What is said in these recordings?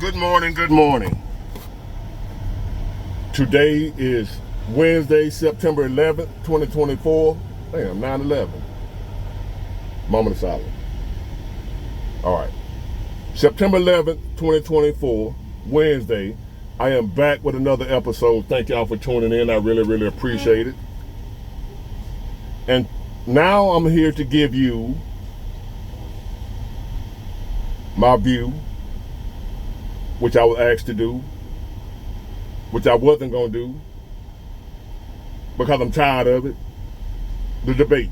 Good morning, good morning. Today is Wednesday, September 11th, 2024. Damn, 9/11. Moment of silence. All right. September 11th, 2024, Wednesday. I am back with another episode. Thank y'all for tuning in. I really appreciate it. And now I'm here to give you my view, which I was asked to do, which I wasn't going to do because I'm tired of it. The debate.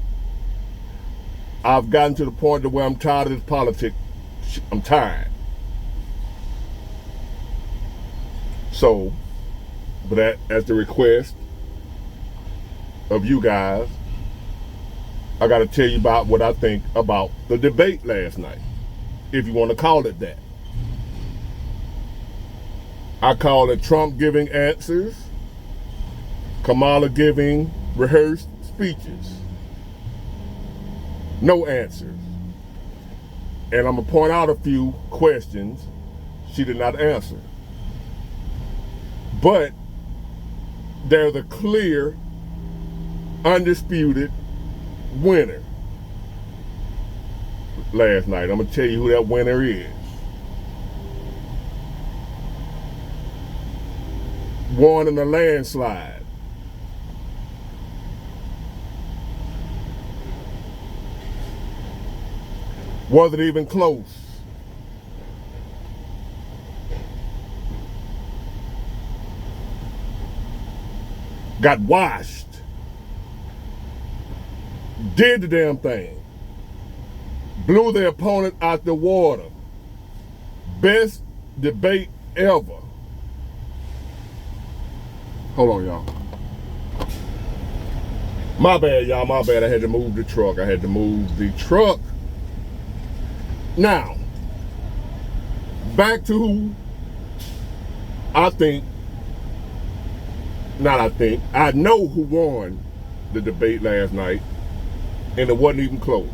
I've gotten to the point to where I'm tired of this politics. I'm tired. So, but at the request of you guys, I got to tell you about what I think about the debate last night, if you want to call it that. I call it Trump giving answers, Kamala giving rehearsed speeches. No answers. And I'm going to point out a few questions she did not answer. But there's a clear, undisputed winner last night. I'm going to tell you who that winner is. Won in a landslide. Wasn't even close. Got washed. Did the damn thing. Blew their opponent out the water. Best debate ever. Hold on, y'all. My bad, y'all. My bad. I had to move the truck. Now, back to who I know who won the debate last night, and it wasn't even close.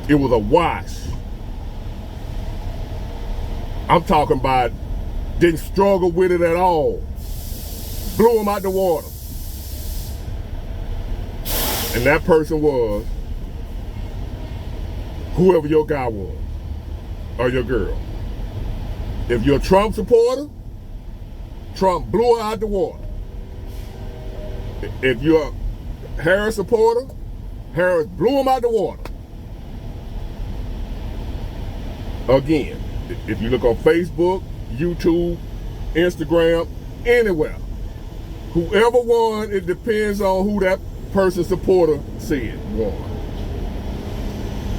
It was a wash. I'm talking about didn't struggle with it at all. Blew him out the water. And that person was whoever your guy was or your girl. If you're a Trump supporter, Trump blew her out the water. If you're a Harris supporter, Harris blew him out the water. Again, if you look on Facebook, YouTube, Instagram, anywhere, whoever won, it depends on who that person's supporter said won.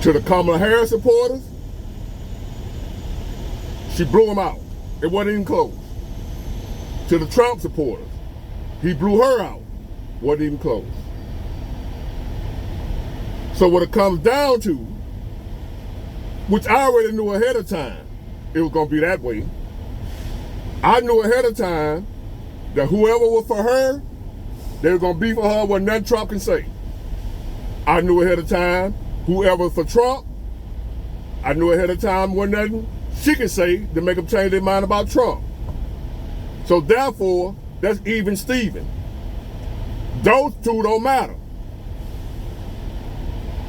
To the Kamala Harris supporters, she blew him out. It wasn't even close. To the Trump supporters, he blew her out. Wasn't even close. So what it comes down to, which I already knew ahead of time, it was going to be that way. I knew ahead of time that whoever was for her, they were going to be for her what nothing Trump can say. I knew ahead of time whoever for Trump, I knew ahead of time what nothing she could say to make them change their mind about Trump. So therefore, that's even Steven. Those two don't matter.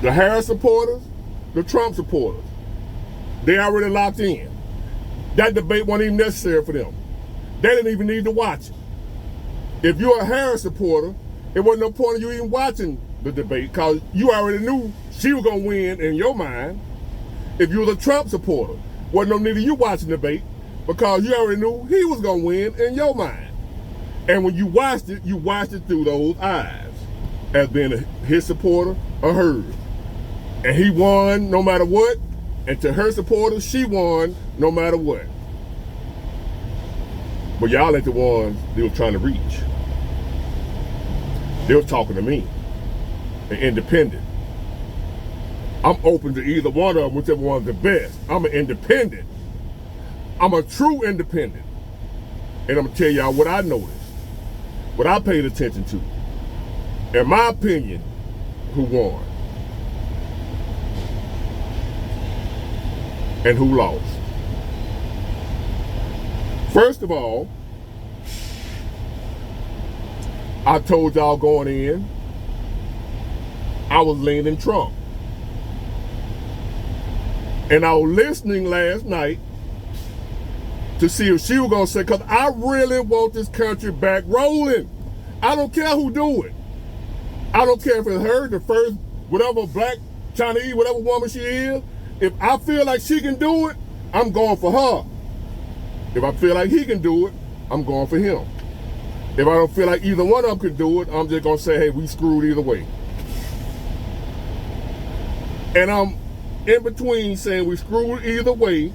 The Harris supporters, the Trump supporters, they already locked in. That debate wasn't even necessary for them. They didn't even need to watch it. If you're a Harris supporter, it wasn't no point of you even watching the debate because you already knew she was going to win in your mind. If you were a Trump supporter, wasn't no need of you watching the debate because you already knew he was going to win in your mind. And when you watched it through those eyes as being his supporter or hers. And he won no matter what. And to her supporters, she won no matter what. But y'all ain't the ones they were trying to reach. They were talking to me, an independent. I'm open to either one of them, whichever one's the best. I'm an independent. I'm a true independent. And I'm going to tell y'all what I noticed, what I paid attention to. In my opinion, who won and who lost. First of all, I told y'all going in, I was leaning Trump. And I was listening last night to see if she was going to say, because I really want this country back rolling. I don't care who do it. I don't care if it's her, the first, whatever black, Chinese, whatever woman she is. If I feel like she can do it, I'm going for her. If I feel like he can do it, I'm going for him. If I don't feel like either one of them can do it, I'm just going to say, hey, we screwed either way. And I'm in between saying we screwed either way,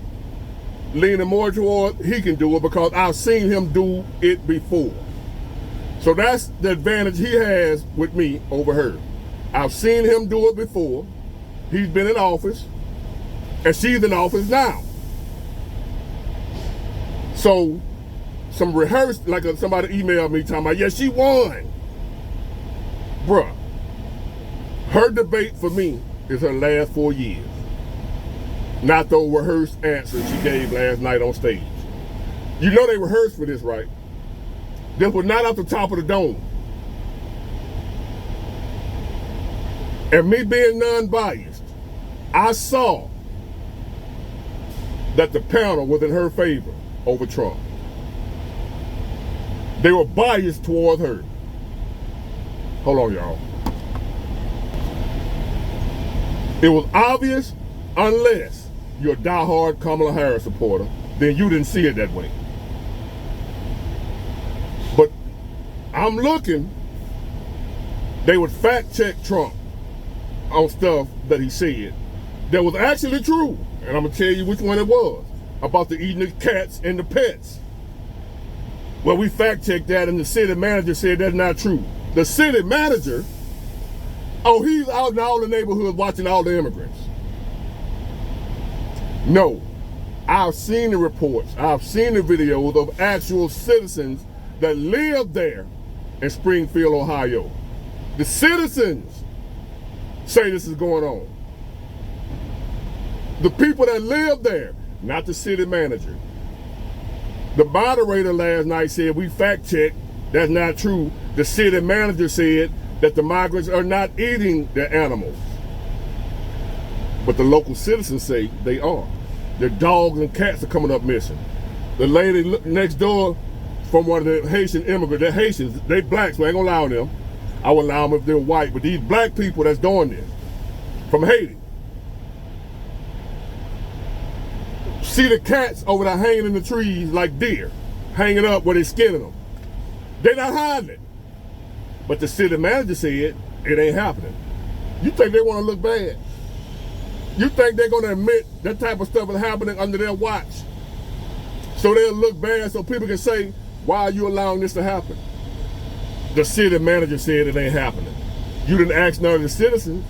leaning more toward he can do it because I've seen him do it before. So that's the advantage he has with me over her. I've seen him do it before. He's been in office, and she's in office now. So some rehearsed, like somebody emailed me talking about, yeah, she won. Bruh, her debate for me is her last 4 years. Not those rehearsed answers she gave last night on stage. You know they rehearsed for this, right? This was not off the top of the dome. And me being non-biased, I saw that the panel was in her favor over Trump. They were biased toward her. Hold on, y'all. It was obvious, unless you're a diehard Kamala Harris supporter, then you didn't see it that way. But I'm looking, they would fact check Trump on stuff that he said that was actually true. And I'm gonna tell you which one it was, about the eating the cats and the pets. Well, we fact checked that and the city manager said that's not true. The city manager, oh, he's out in all the neighborhoods watching all the immigrants. No, I've seen the reports, I've seen the videos of actual citizens that live there in Springfield, Ohio. The citizens say this is going on. The people that live there, not the city manager. The moderator last night said we fact checked, that's not true. The city manager said that the migrants are not eating the animals. But the local citizens say they are. Their dogs and cats are coming up missing. The lady next door from one of the Haitian immigrants, they're Haitians, they blacks, so I ain't gonna allow them. I would allow them if they're white, but these black people that's doing this, from Haiti. See the cats over there hanging in the trees like deer, hanging up where they're skinning them. They're not hiding it. But the city manager said it ain't happening. You think they want to look bad? You think they're going to admit that type of stuff is happening under their watch? So they'll look bad so people can say, why are you allowing this to happen? The city manager said it ain't happening. You didn't ask none of the citizens.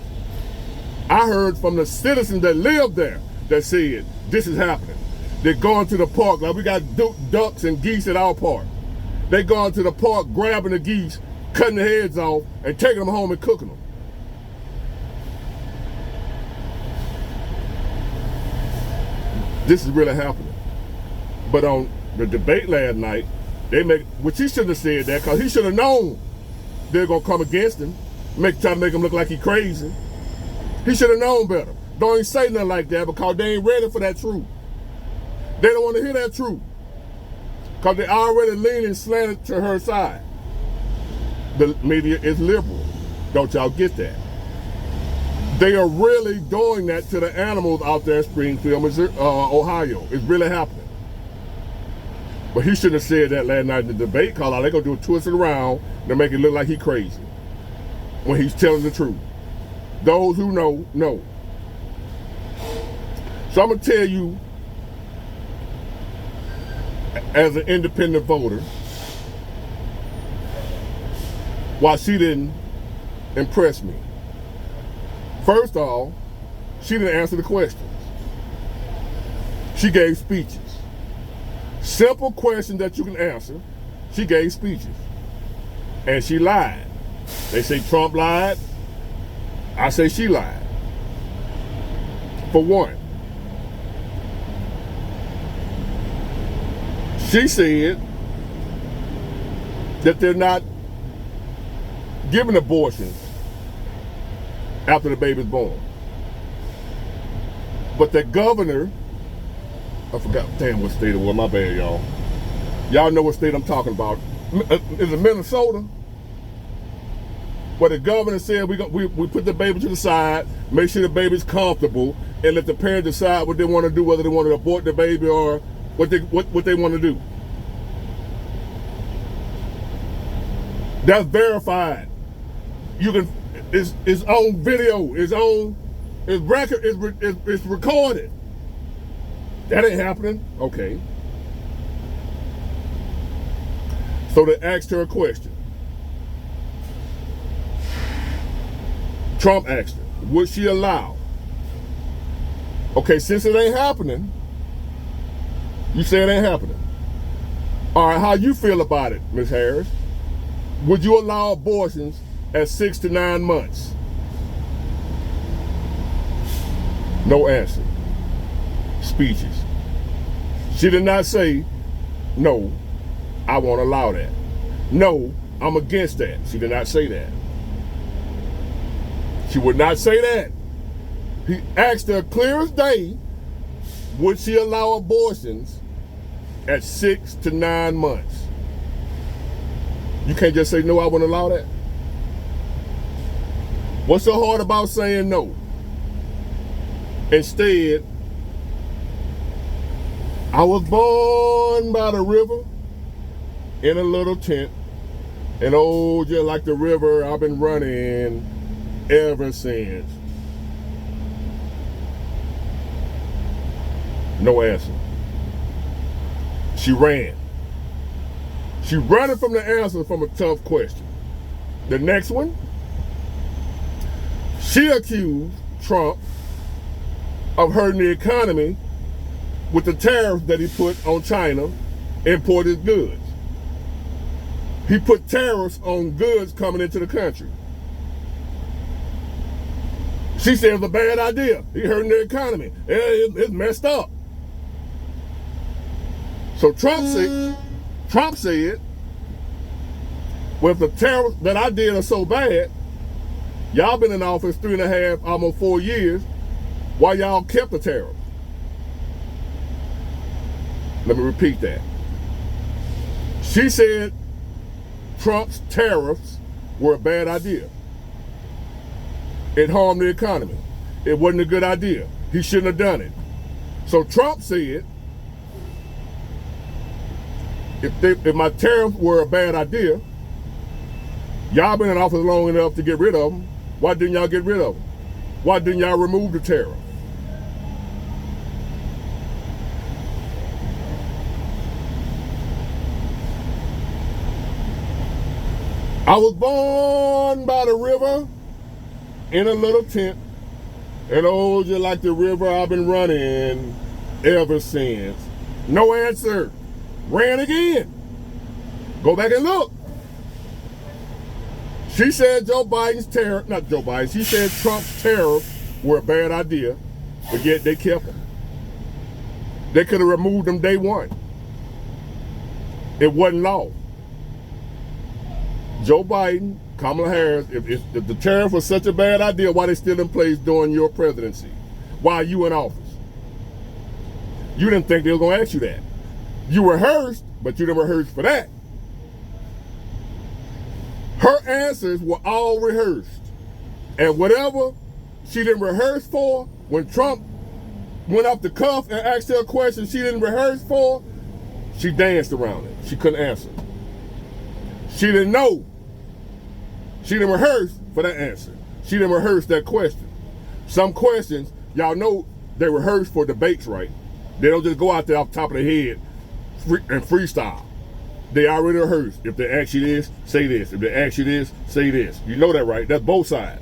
I heard from the citizens that live there that said this is happening. They're going to the park, like we got ducks and geese at our park. They're going to the park, grabbing the geese, cutting the heads off, and taking them home and cooking them. This is really happening. But on the debate last night, which he shouldn't have said that, because he should have known they're going to come against him, try to make him look like he's crazy. He should have known better. Don't even say nothing like that because they ain't ready for that truth. They don't want to hear that truth because they already leaning slanted to her side. The media is liberal. Don't y'all get that? They are really doing that to the animals out there in Springfield, Ohio. It's really happening. But he shouldn't have said that last night in the debate because they're going to do a twist it around to make it look like he's crazy when he's telling the truth. Those who know, know. So I'm going to tell you, as an independent voter, why she didn't impress me. First off, she didn't answer the questions. She gave speeches. Simple questions that you can answer, she gave speeches. And she lied. They say Trump lied. I say she lied. For one, She said that they're not giving abortions after the baby's born. But the governor, I forgot, damn what state it was, my bad, y'all. Y'all know what state I'm talking about. Is it Minnesota? Where the governor said we put the baby to the side, make sure the baby's comfortable, and let the parents decide what they want to do, whether they want to abort the baby or what they want to do. That's verified. You can, it's on video, it's record, it's recorded. That ain't happening. Okay. So they asked her a question. Trump asked her, would she allow? Okay, since it ain't happening, you say it ain't happening. All right, how you feel about it, Ms. Harris? Would you allow abortions at 6 to 9 months? No answer. Speeches. She did not say, no, I won't allow that. No, I'm against that. She did not say that. She would not say that. He asked her clear as day, would she allow abortions at 6 to 9 months? You can't just say, no, I wouldn't allow that. What's so hard about saying no? Instead, I was born by the river in a little tent, and oh, just like the river, I've been running ever since. No answer. She ran. She running from the answer from a tough question. The next one, she accused Trump of hurting the economy with the tariffs that he put on China imported goods. He put tariffs on goods coming into the country. She said it was a bad idea. He hurting the economy. It's messed up. So Trump said, well, if the tariffs that I did are so bad, y'all been in office 3.5, almost 4 years, why y'all kept the tariffs? Let me repeat that. She said Trump's tariffs were a bad idea. It harmed the economy. It wasn't a good idea. He shouldn't have done it. So Trump said, if my tariffs were a bad idea, y'all been in office long enough to get rid of them. Why didn't y'all get rid of them? Why didn't y'all remove the tariff? I was born by the river in a little tent, and oh, just like the river, I've been running ever since. No answer. Ran again. Go back and look. She said she said Trump's tariffs were a bad idea, but yet they kept them. They could have removed them day one. It wasn't law. Joe Biden, Kamala Harris, if the tariff was such a bad idea, why they still in place during your presidency? Why are you in office? You didn't think they were going to ask you that. You rehearsed, but you didn't rehearse for that. Her answers were all rehearsed. And whatever she didn't rehearse for, when Trump went off the cuff and asked her a question she didn't rehearse for, she danced around it. She couldn't answer. She didn't know. She didn't rehearse for that answer. She didn't rehearse that question. Some questions, y'all know they rehearse for debates, right? They don't just go out there off the top of their head and freestyle. They already rehearsed. If they ask you this, say this. If they ask you this, say this. You know that, right? That's both sides.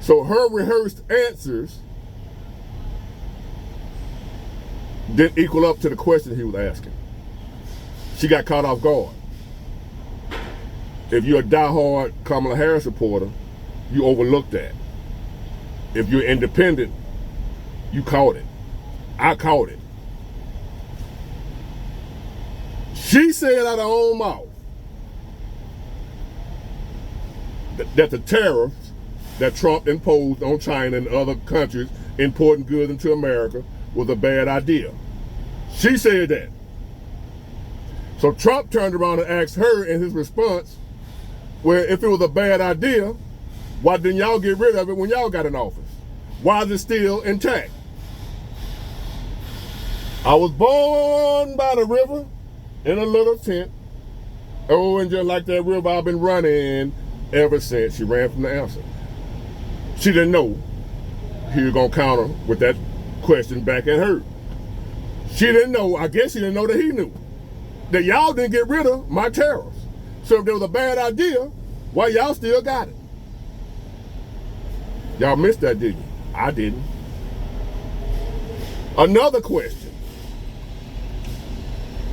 So her rehearsed answers didn't equal up to the question he was asking. She got caught off guard. If you're a diehard Kamala Harris supporter, you overlook that. If you're independent, you caught it. I caught it. She said out of her own mouth that the tariffs that Trump imposed on China and other countries importing goods into America was a bad idea. She said that. So Trump turned around and asked her in his response, well, if it was a bad idea, why didn't y'all get rid of it when y'all got in office? Why is it still intact? I was born by the river in a little tent. Oh, and just like that river, I've been running ever since. She ran from the answer. She didn't know he was going to counter with that question back at her. She didn't know, I guess she didn't know that he knew, that y'all didn't get rid of my tariffs. So if there was a bad idea, why y'all still got it? Y'all missed that, didn't you? I didn't. Another question.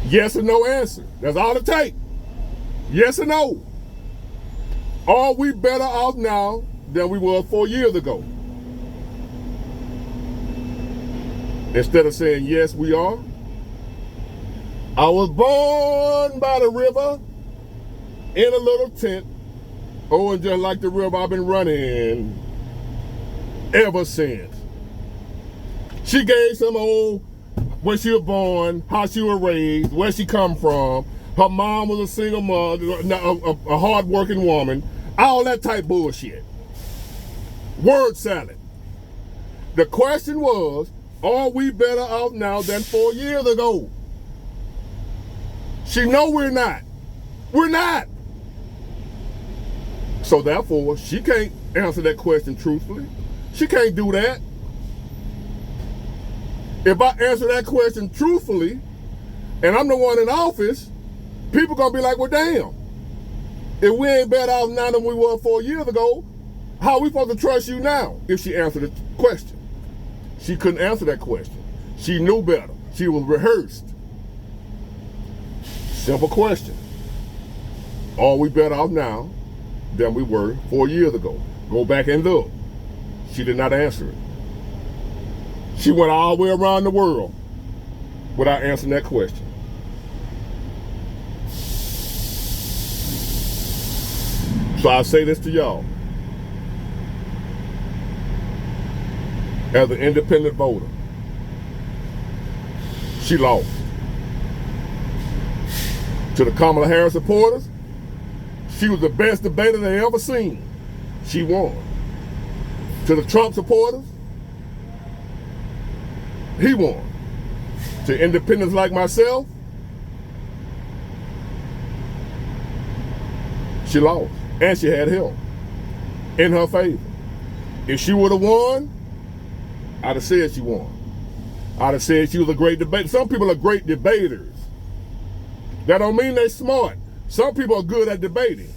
Yes or no answer. That's all it takes. Yes or no. Are we better off now than we were 4 years ago? Instead of saying yes, we are. I was born by the river in a little tent. Oh, and just like the river, I've been running ever since. She gave some old, when she was born, how she was raised, where she come from. Her mom was a single mother, a hard-working woman, all that type bullshit. Word salad. The question was, are we better off now than 4 years ago? She know we're not. We're not. So therefore, she can't answer that question truthfully. She can't do that. If I answer that question truthfully, and I'm the one in office, people gonna be like, well, damn. If we ain't better off now than we were 4 years ago, how are we supposed to trust you now? If she answered the question. She couldn't answer that question. She knew better. She was rehearsed. Simple question. Are we better off now than we were 4 years ago? Go back and look. She did not answer it. She went all the way around the world without answering that question. So I say this to y'all. As an independent voter, she lost. To the Kamala Harris supporters, she was the best debater they ever seen. She won. To the Trump supporters, he won. To independents like myself, she lost. And she had help in her favor. If she would have won, I'd have said she won. I'd have said she was a great debater. Some people are great debaters. That don't mean they're smart. Some people are good at debating.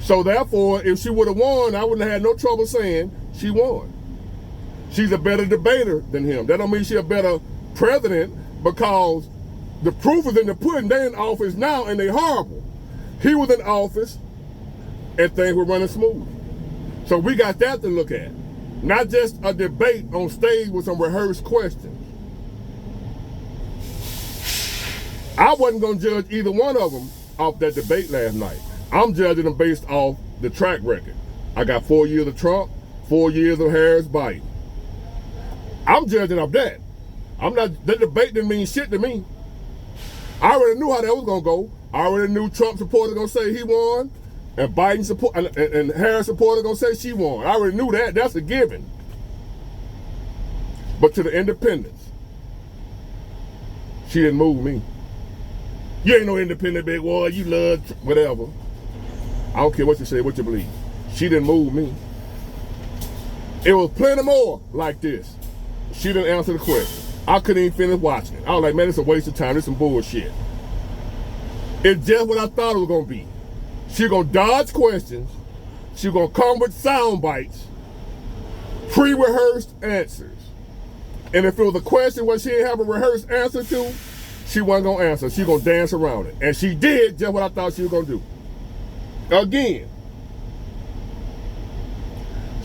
So therefore, if she would have won, I wouldn't have had no trouble saying she won. She's a better debater than him. That don't mean she's a better president, because the proof is in the pudding. They're in office now and they're horrible. He was in office and things were running smooth. So we got that to look at. Not just a debate on stage with some rehearsed questions. I wasn't going to judge either one of them off that debate last night. I'm judging them based off the track record. I got 4 years of Trump, 4 years of Harris Biden. I'm judging off that. That debate didn't mean shit to me. I already knew how that was going to go. I already knew Trump supporters going to say he won, and Biden support and Harris supporters going to say she won. I already knew that. That's a given. But to the independents, she didn't move me. You ain't no independent big boy. You love whatever. I don't care what you say, what you believe. She didn't move me. It was plenty more like this. She didn't answer the question. I couldn't even finish watching it. I was like, man, it's a waste of time. It's some bullshit. It's just what I thought it was going to be. She's going to dodge questions. She's going to come with sound bites, pre-rehearsed answers. And if it was a question where she didn't have a rehearsed answer to, she wasn't going to answer. She's going to dance around it. And she did just what I thought she was going to do. Again,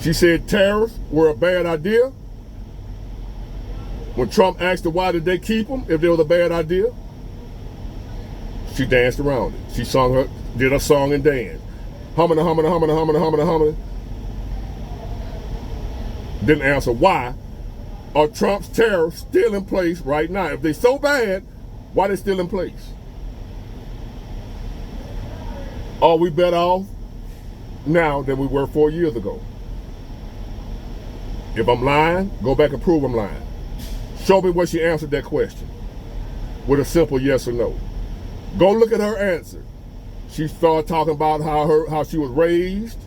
she said tariffs were a bad idea. When Trump asked her why did they keep them if they was a bad idea. She danced around it. She did a song and dance. Humming. Didn't answer why are Trump's tariffs still in place right now? If they're so bad, why are they still in place? Are we better off now than we were 4 years ago? If I'm lying, go back and prove I'm lying. Show me where she answered that question with a simple yes or no. Go look at her answer. She started talking about how she was raised,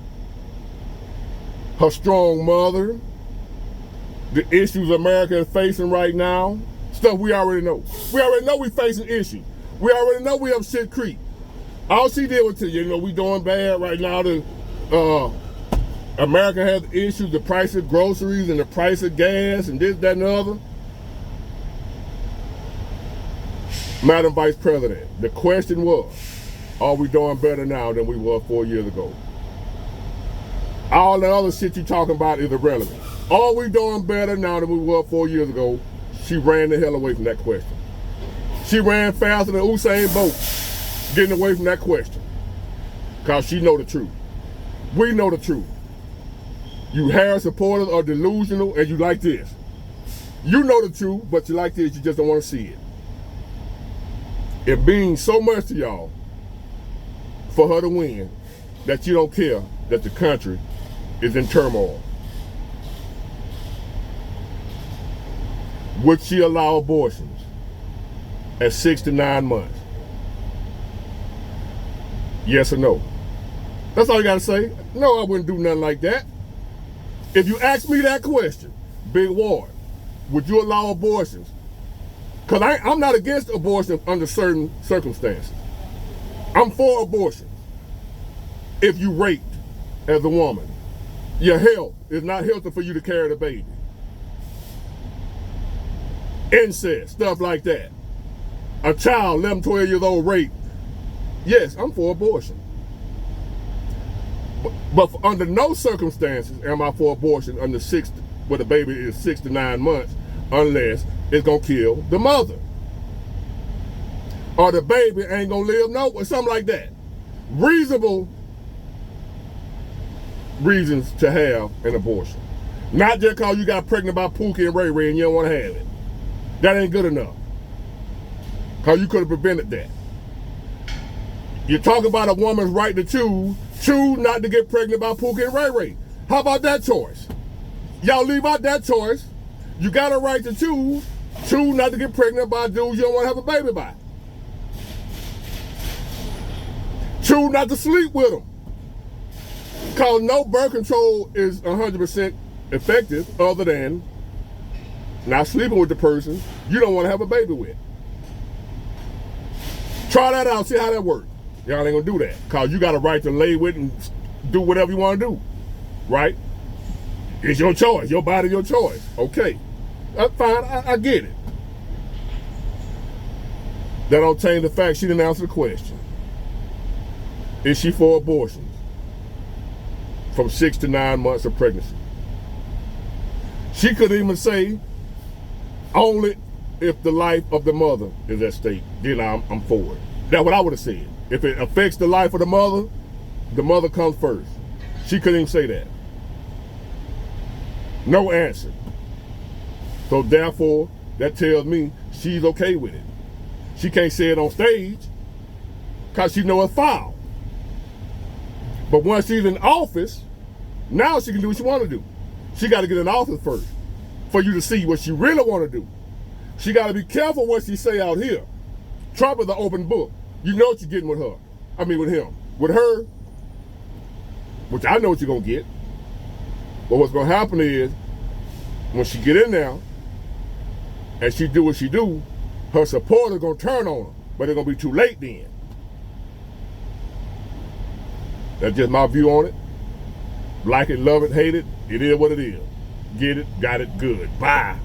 her strong mother, the issues America is facing right now, stuff we already know. We already know we facing issues. We already know we have shit creep. All she did was tell you, we doing bad right now. America has issues, the price of groceries and the price of gas and this, that, and the other. Madam Vice President, the question was, are we doing better now than we were 4 years ago? All the other shit you talking about is irrelevant. Are we doing better now than we were 4 years ago? She ran the hell away from that question. She ran faster than Usain Bolt getting away from that question. Because she know the truth. We know the truth. You Harris supporters are delusional and you like this. You know the truth, but you like this, you just don't want to see it. It means so much to y'all for her to win that you don't care that the country is in turmoil. Would she allow abortions at 6 to 9 months? Yes or no? That's all you gotta say. No, I wouldn't do nothing like that. If you ask me that question, Big Ward, would you allow abortions? Because I'm not against abortion under certain circumstances. I'm for abortion. If you raped as a woman, your health is not healthy for you to carry the baby. Incest, stuff like that. A child, 11, 12 years old, raped. Yes, I'm for abortion. But under no circumstances am I for abortion under where the baby is 6 to 9 months, unless it's gonna kill the mother. Or the baby ain't gonna live or something like that. Reasonable reasons to have an abortion. Not just because you got pregnant by Pookie and Ray Ray and you don't want to have it. That ain't good enough. Because you could have prevented that. You talk about a woman's right to choose not to get pregnant by Pookie and Ray Ray. How about that choice? Y'all leave out that choice. You got a right to choose not to get pregnant by dudes you don't want to have a baby by. Choose not to sleep with them. Because no birth control is 100% effective other than not sleeping with the person you don't want to have a baby with. Try that out, see how that works. Y'all ain't gonna do that. Because you got a right to lay with and do whatever you want to do. Right? It's your choice. Your body, your choice. Okay. That's fine. I get it. That don't change the fact she didn't answer the question. Is she for abortions from 6 to 9 months of pregnancy? She could even say, only if the life of the mother is at stake, then I'm for it. That's what I would have said. If it affects the life of the mother comes first. She couldn't even say that. No answer. So therefore, that tells me she's okay with it. She can't say it on stage because she knows it's foul. But once she's in office, now she can do what she want to do. She got to get in office first for you to see what she really want to do. She got to be careful what she say out here. Trump is an open book. You know what you're getting with her. I mean with him. With her, which I know what you're going to get. But what's going to happen is, when she get in there, and she do what she do, her supporters going to turn on her. But it's going to be too late then. That's just my view on it. Like it, love it, hate it. It is what it is. Get it, got it, good. Bye.